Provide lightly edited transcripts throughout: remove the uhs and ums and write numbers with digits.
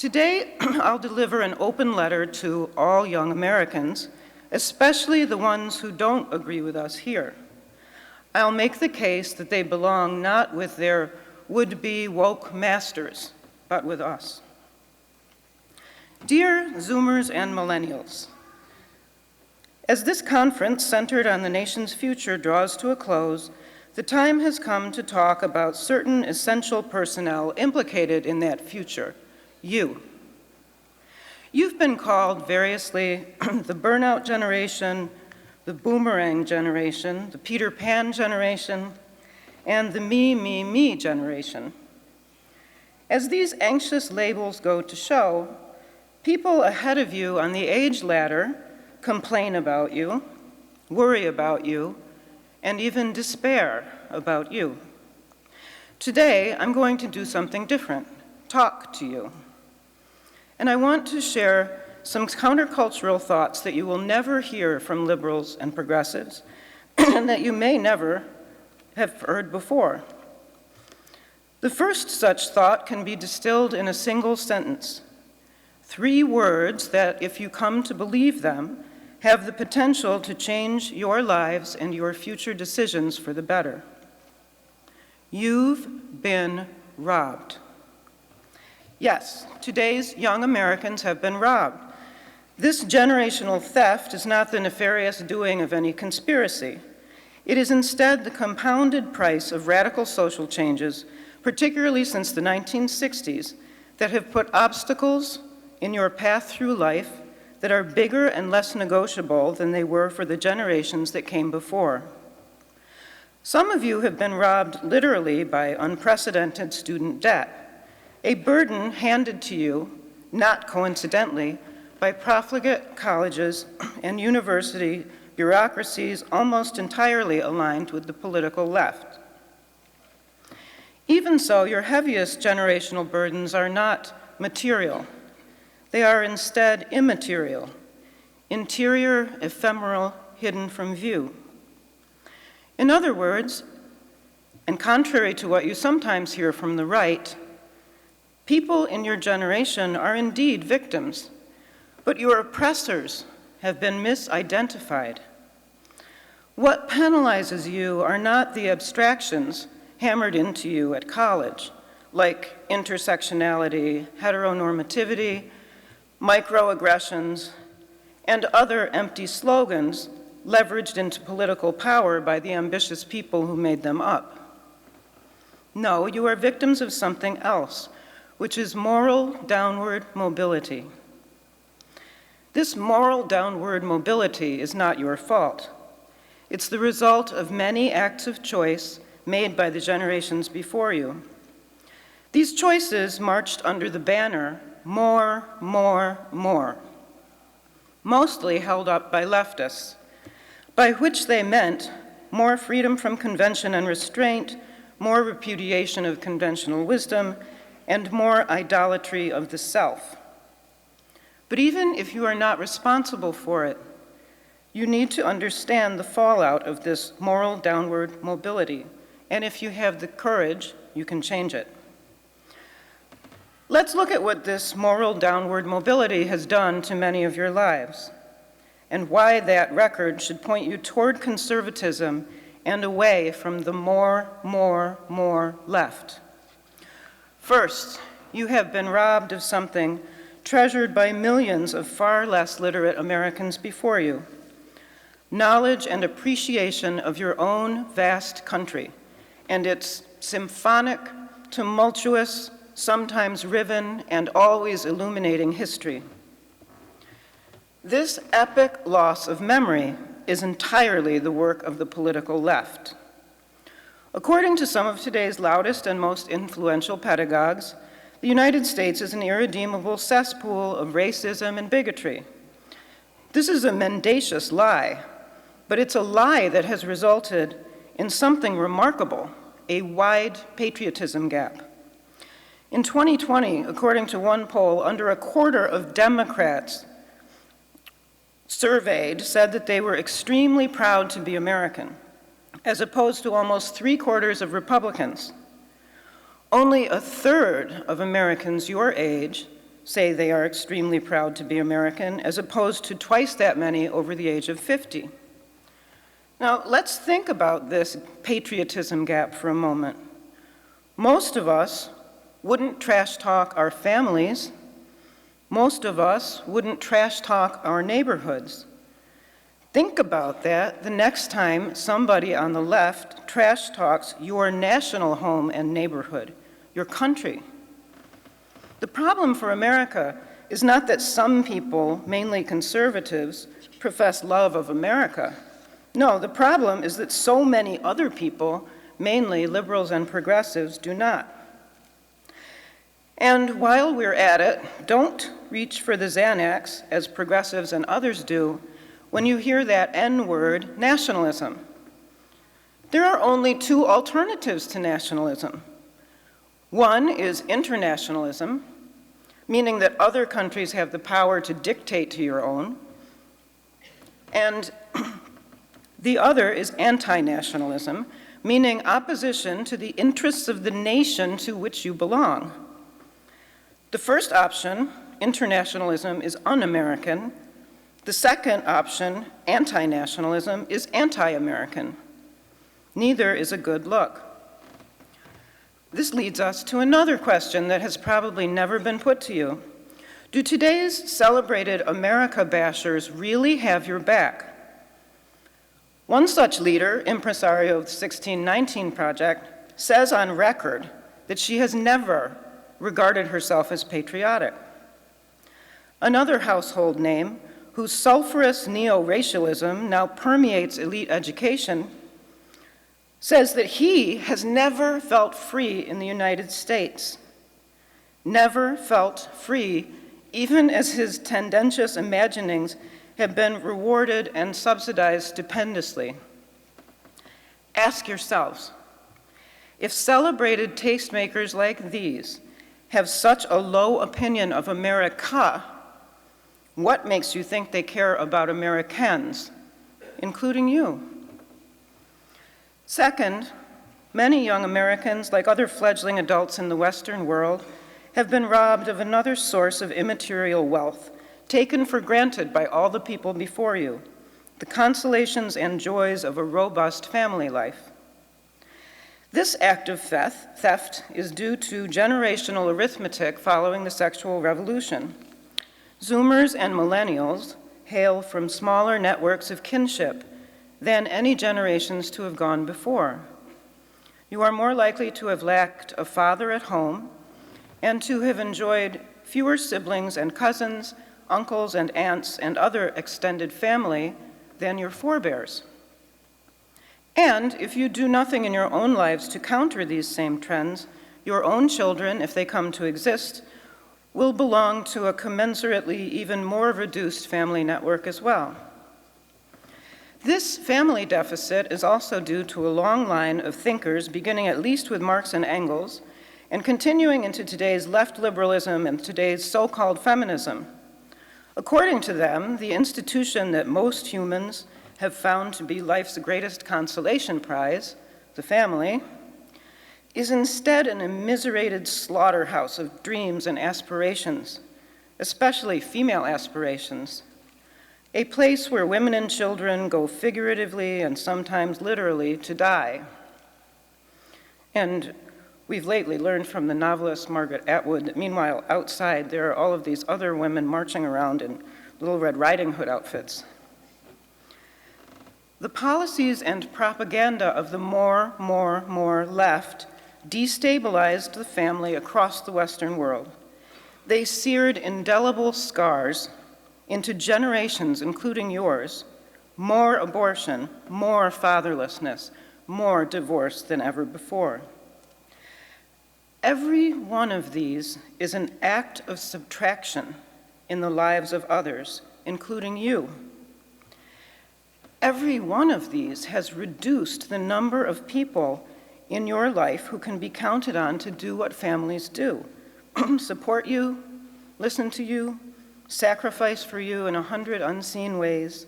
Today, I'll deliver an open letter to all young Americans, especially the ones who don't agree with us here. I'll make the case that they belong not with their would-be woke masters, but with us. Dear Zoomers and Millennials, as this conference centered on the nation's future draws to a close, the time has come to talk about certain essential personnel implicated in that future, you. You've been called variously the burnout generation, the boomerang generation, the Peter Pan generation, and the me, me, me generation. As these anxious labels go to show, people ahead of you on the age ladder complain about you, worry about you, and even despair about you. Today, I'm going to do something different, talk to you. And I want to share some countercultural thoughts that you will never hear from liberals and progressives, and that you may never have heard before. The first such thought can be distilled in a single sentence. 3 words that, if you come to believe them, have the potential to change your lives and your future decisions for the better. You've been robbed. Yes, today's young Americans have been robbed. This generational theft is not the nefarious doing of any conspiracy. It is instead the compounded price of radical social changes, particularly since the 1960s, that have put obstacles in your path through life that are bigger and less negotiable than they were for the generations that came before. Some of you have been robbed literally by unprecedented student debt, a burden handed to you, not coincidentally, by profligate colleges and university bureaucracies almost entirely aligned with the political left. Even so, your heaviest generational burdens are not material. They are instead immaterial, interior, ephemeral, hidden from view. In other words, and contrary to what you sometimes hear from the right, people in your generation are indeed victims, but your oppressors have been misidentified. What penalizes you are not the abstractions hammered into you at college, like intersectionality, heteronormativity, microaggressions, and other empty slogans leveraged into political power by the ambitious people who made them up. No, you are victims of something else, which is moral downward mobility. This moral downward mobility is not your fault. It's the result of many acts of choice made by the generations before you. These choices marched under the banner, more, more, more, mostly held up by leftists, by which they meant more freedom from convention and restraint, more repudiation of conventional wisdom, and more idolatry of the self. But even if you are not responsible for it, you need to understand the fallout of this moral downward mobility, and if you have the courage, you can change it. Let's look at what this moral downward mobility has done to many of your lives, and why that record should point you toward conservatism and away from the more left. First, you have been robbed of something treasured by millions of far less literate Americans before you: knowledge and appreciation of your own vast country and its symphonic, tumultuous, sometimes riven, and always illuminating history. This epic loss of memory is entirely the work of the political left. According to some of today's loudest and most influential pedagogues, the United States is an irredeemable cesspool of racism and bigotry. This is a mendacious lie, but it's a lie that has resulted in something remarkable, a wide patriotism gap. In 2020, according to one poll, under a quarter of Democrats surveyed said that they were extremely proud to be American, as opposed to almost 3/4 of Republicans. Only 1/3 of Americans your age say they are extremely proud to be American, as opposed to twice that many over the age of 50. Now, let's think about this patriotism gap for a moment. Most of us wouldn't trash talk our families. Most of us wouldn't trash talk our neighborhoods. Think about that the next time somebody on the left trash talks your national home and neighborhood, your country. The problem for America is not that some people, mainly conservatives, profess love of America. No, the problem is that so many other people, mainly liberals and progressives, do not. And while we're at it, don't reach for the Xanax, as progressives and others do, when you hear that N-word, nationalism. There are only two alternatives to nationalism. One is internationalism, meaning that other countries have the power to dictate to your own, and the other is anti-nationalism, meaning opposition to the interests of the nation to which you belong. The first option, internationalism, is un-American. The second option, anti-nationalism, is anti-American. Neither is a good look. This leads us to another question that has probably never been put to you. Do today's celebrated America bashers really have your back? One such leader, impresario of the 1619 Project, says on record that she has never regarded herself as patriotic. Another household name, whose sulfurous neo-racialism now permeates elite education, says that he has never felt free in the United States. Never felt free, even as his tendentious imaginings have been rewarded and subsidized stupendously. Ask yourselves, if celebrated tastemakers like these have such a low opinion of America, what makes you think they care about Americans, including you? Second, many young Americans, like other fledgling adults in the Western world, have been robbed of another source of immaterial wealth, taken for granted by all the people before you, the consolations and joys of a robust family life. This act of theft is due to generational arithmetic following the sexual revolution. Zoomers and millennials hail from smaller networks of kinship than any generations to have gone before. You are more likely to have lacked a father at home and to have enjoyed fewer siblings and cousins, uncles and aunts, and other extended family than your forebears. And if you do nothing in your own lives to counter these same trends, your own children, if they come to exist, will belong to a commensurately even more reduced family network as well. This family deficit is also due to a long line of thinkers, beginning at least with Marx and Engels, and continuing into today's left liberalism and today's so-called feminism. According to them, the institution that most humans have found to be life's greatest consolation prize, the family, is instead an immiserated slaughterhouse of dreams and aspirations, especially female aspirations, a place where women and children go figuratively and sometimes literally to die. And we've lately learned from the novelist Margaret Atwood that meanwhile outside there are all of these other women marching around in Little Red Riding Hood outfits. The policies and propaganda of the more left destabilized the family across the Western world. They seared indelible scars into generations, including yours, more abortion, more fatherlessness, more divorce than ever before. Every one of these is an act of subtraction in the lives of others, including you. Every one of these has reduced the number of people in your life who can be counted on to do what families do, support you, listen to you, sacrifice for you in 100 unseen ways,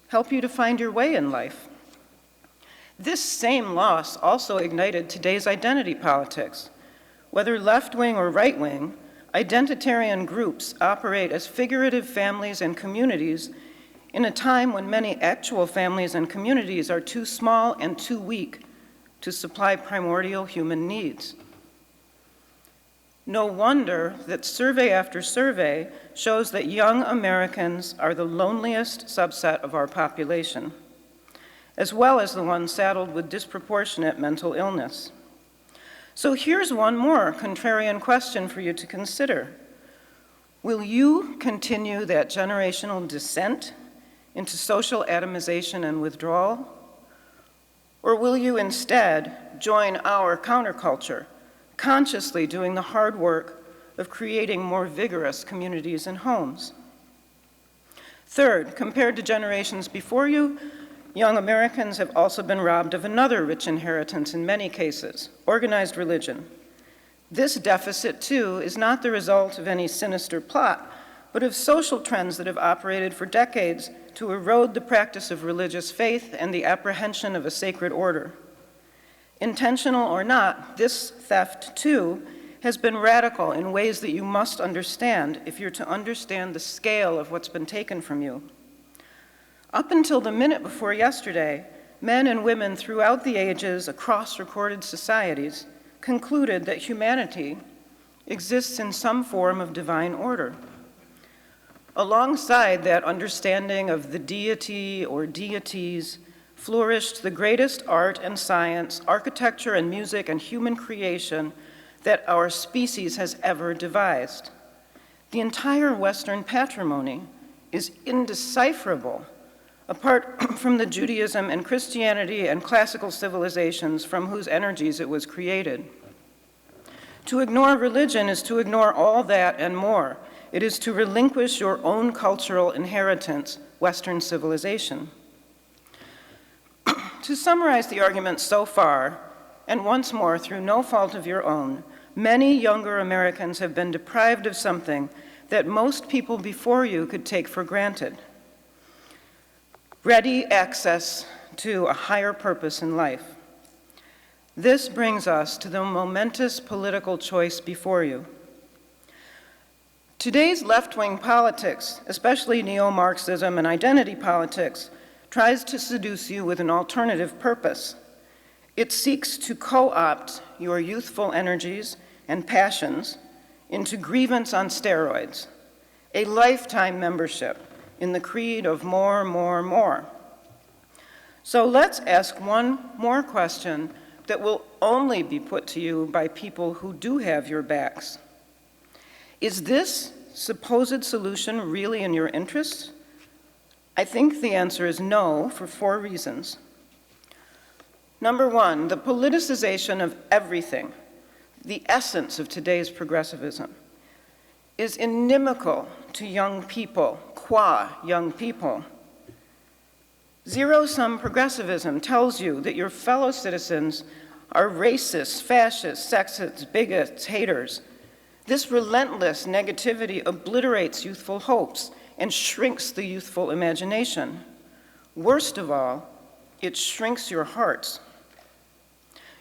help you to find your way in life. This same loss also ignited today's identity politics. Whether left-wing or right-wing, identitarian groups operate as figurative families and communities in a time when many actual families and communities are too small and too weak to supply primordial human needs. No wonder that survey after survey shows that young Americans are the loneliest subset of our population, as well as the ones saddled with disproportionate mental illness. So here's one more contrarian question for you to consider. Will you continue that generational descent into social atomization and withdrawal? Or will you instead join our counterculture, consciously doing the hard work of creating more vigorous communities and homes? Third, compared to generations before you, young Americans have also been robbed of another rich inheritance in many cases, organized religion. This deficit, too, is not the result of any sinister plot, but of social trends that have operated for decades to erode the practice of religious faith and the apprehension of a sacred order. Intentional or not, this theft, too, has been radical in ways that you must understand if you're to understand the scale of what's been taken from you. Up until the minute before yesterday, men and women throughout the ages across recorded societies concluded that humanity exists in some form of divine order. Alongside that understanding of the deity or deities flourished the greatest art and science, architecture and music and human creation that our species has ever devised. The entire Western patrimony is indecipherable apart from the Judaism and Christianity and classical civilizations from whose energies it was created. To ignore religion is to ignore all that and more. It is to relinquish your own cultural inheritance, Western civilization. To summarize the argument so far, and once more through no fault of your own, many younger Americans have been deprived of something that most people before you could take for granted: ready access to a higher purpose in life. This brings us to the momentous political choice before you. Today's left-wing politics, especially neo-Marxism and identity politics, tries to seduce you with an alternative purpose. It seeks to co-opt your youthful energies and passions into grievance on steroids, a lifetime membership in the creed of more, more, more. So let's ask one more question that will only be put to you by people who do have your backs. Is this supposed solution really in your interest? I think the answer is no, for 4 reasons. Number 1, the politicization of everything, the essence of today's progressivism, is inimical to young people, qua young people. Zero-sum progressivism tells you that your fellow citizens are racists, fascists, sexists, bigots, haters. This relentless negativity obliterates youthful hopes and shrinks the youthful imagination. Worst of all, it shrinks your hearts.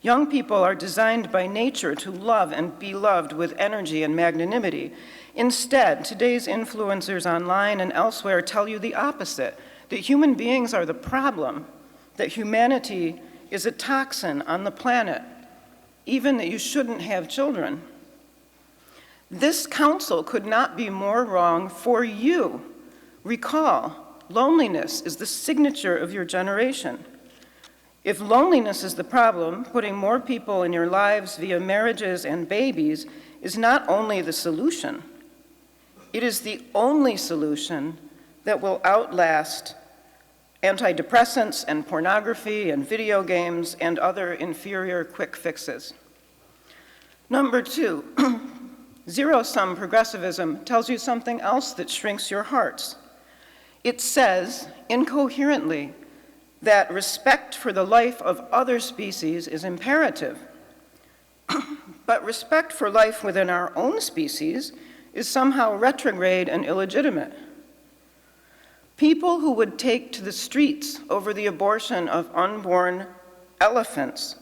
Young people are designed by nature to love and be loved with energy and magnanimity. Instead, today's influencers online and elsewhere tell you the opposite, that human beings are the problem, that humanity is a toxin on the planet, even that you shouldn't have children. This counsel could not be more wrong for you. Recall, loneliness is the signature of your generation. If loneliness is the problem, putting more people in your lives via marriages and babies is not only the solution, it is the only solution that will outlast antidepressants and pornography and video games and other inferior quick fixes. Number 2, zero-sum progressivism tells you something else that shrinks your hearts. It says, incoherently, that respect for the life of other species is imperative. But respect for life within our own species is somehow retrograde and illegitimate. People who would take to the streets over the abortion of unborn elephants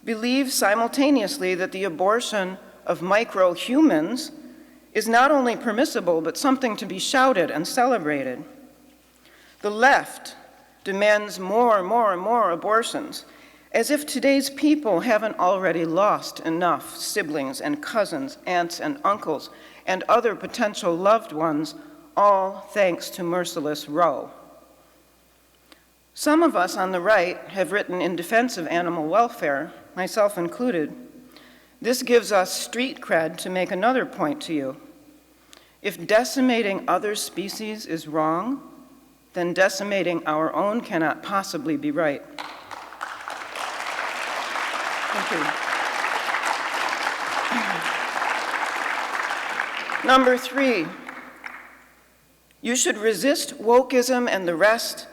believe simultaneously that the abortion of micro-humans is not only permissible, but something to be shouted and celebrated. The left demands more abortions, as if today's people haven't already lost enough siblings and cousins, aunts and uncles, and other potential loved ones, all thanks to merciless Roe. Some of us on the right have written in defense of animal welfare, myself included. This gives us street cred to make another point to you. If decimating other species is wrong, then decimating our own cannot possibly be right. Thank you. Number 3, you should resist wokeism and the rest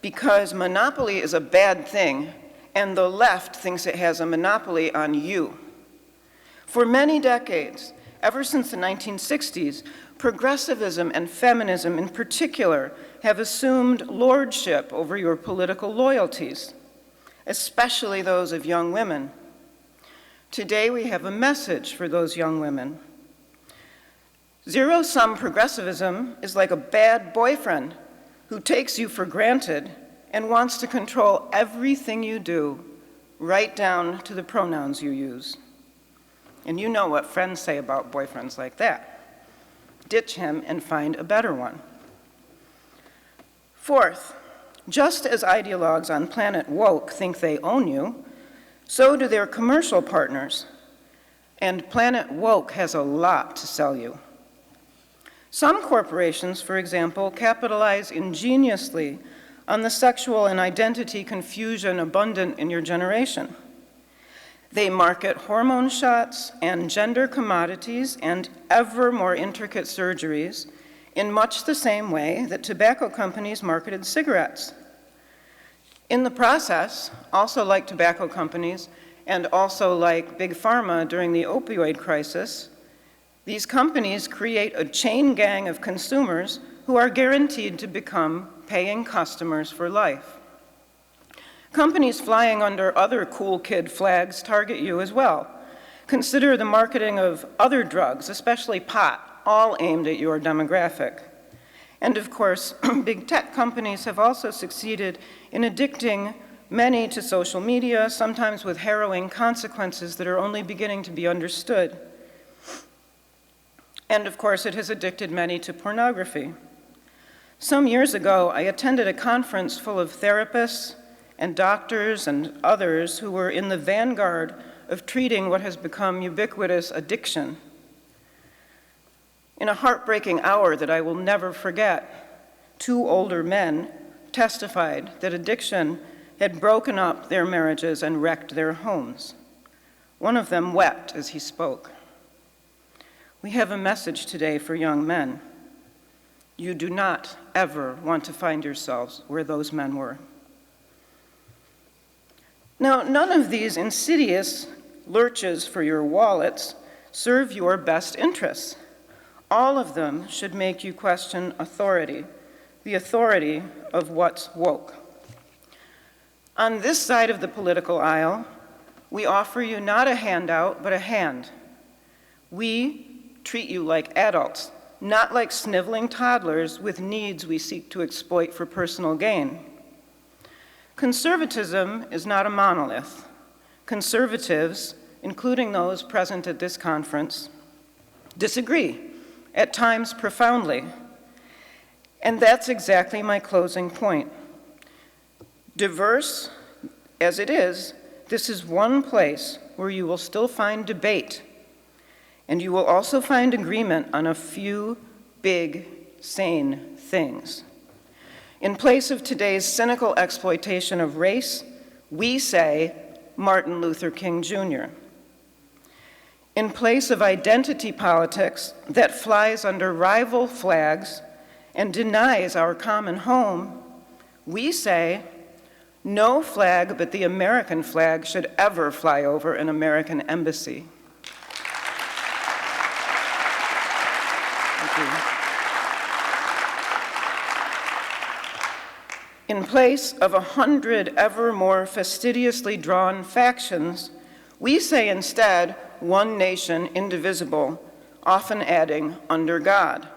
because monopoly is a bad thing, and the left thinks it has a monopoly on you. For many decades, ever since the 1960s, progressivism and feminism in particular have assumed lordship over your political loyalties, especially those of young women. Today we have a message for those young women. Zero-sum progressivism is like a bad boyfriend who takes you for granted and wants to control everything you do, right down to the pronouns you use. And you know what friends say about boyfriends like that. Ditch him and find a better one. Fourth, just as ideologues on Planet Woke think they own you, so do their commercial partners. And Planet Woke has a lot to sell you. Some corporations, for example, capitalize ingeniously on the sexual and identity confusion abundant in your generation. They market hormone shots and gender commodities and ever more intricate surgeries in much the same way that tobacco companies marketed cigarettes. In the process, also like tobacco companies and also like Big Pharma during the opioid crisis, these companies create a chain gang of consumers who are guaranteed to become paying customers for life. Companies flying under other cool kid flags target you as well. Consider the marketing of other drugs, especially pot, all aimed at your demographic. And of course, big tech companies have also succeeded in addicting many to social media, sometimes with harrowing consequences that are only beginning to be understood. And of course, it has addicted many to pornography. Some years ago, I attended a conference full of therapists and doctors and others who were in the vanguard of treating what has become ubiquitous addiction. In a heartbreaking hour that I will never forget, 2 older men testified that addiction had broken up their marriages and wrecked their homes. One of them wept as he spoke. We have a message today for young men. You do not ever want to find yourselves where those men were. Now, none of these insidious lurches for your wallets serve your best interests. All of them should make you question authority, the authority of what's woke. On this side of the political aisle, we offer you not a handout, but a hand. We treat you like adults, not like sniveling toddlers with needs we seek to exploit for personal gain. Conservatism is not a monolith. Conservatives, including those present at this conference, disagree, at times profoundly. And that's exactly my closing point. Diverse as it is, this is one place where you will still find debate, and you will also find agreement on a few big, sane things. In place of today's cynical exploitation of race, we say Martin Luther King Jr. In place of identity politics that flies under rival flags and denies our common home, we say no flag but the American flag should ever fly over an American embassy. In place of 100 ever more fastidiously drawn factions, we say instead, one nation, indivisible, often adding under God.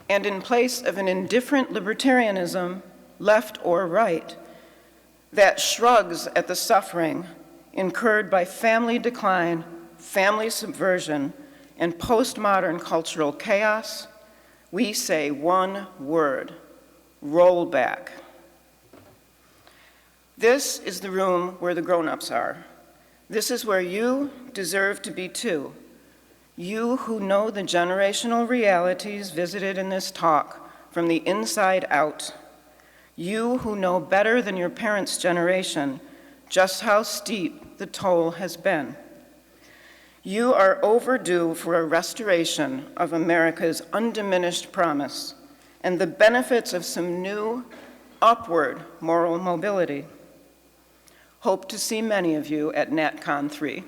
And in place of an indifferent libertarianism, left or right, that shrugs at the suffering incurred by family decline, family subversion, and postmodern cultural chaos, we say one word: roll back. This is the room where the grown-ups are. This is where you deserve to be too. You who know the generational realities visited in this talk from the inside out. You who know better than your parents' generation just how steep the toll has been. You are overdue for a restoration of America's undiminished promise and the benefits of some new, upward moral mobility. Hope to see many of you at NatCon 3.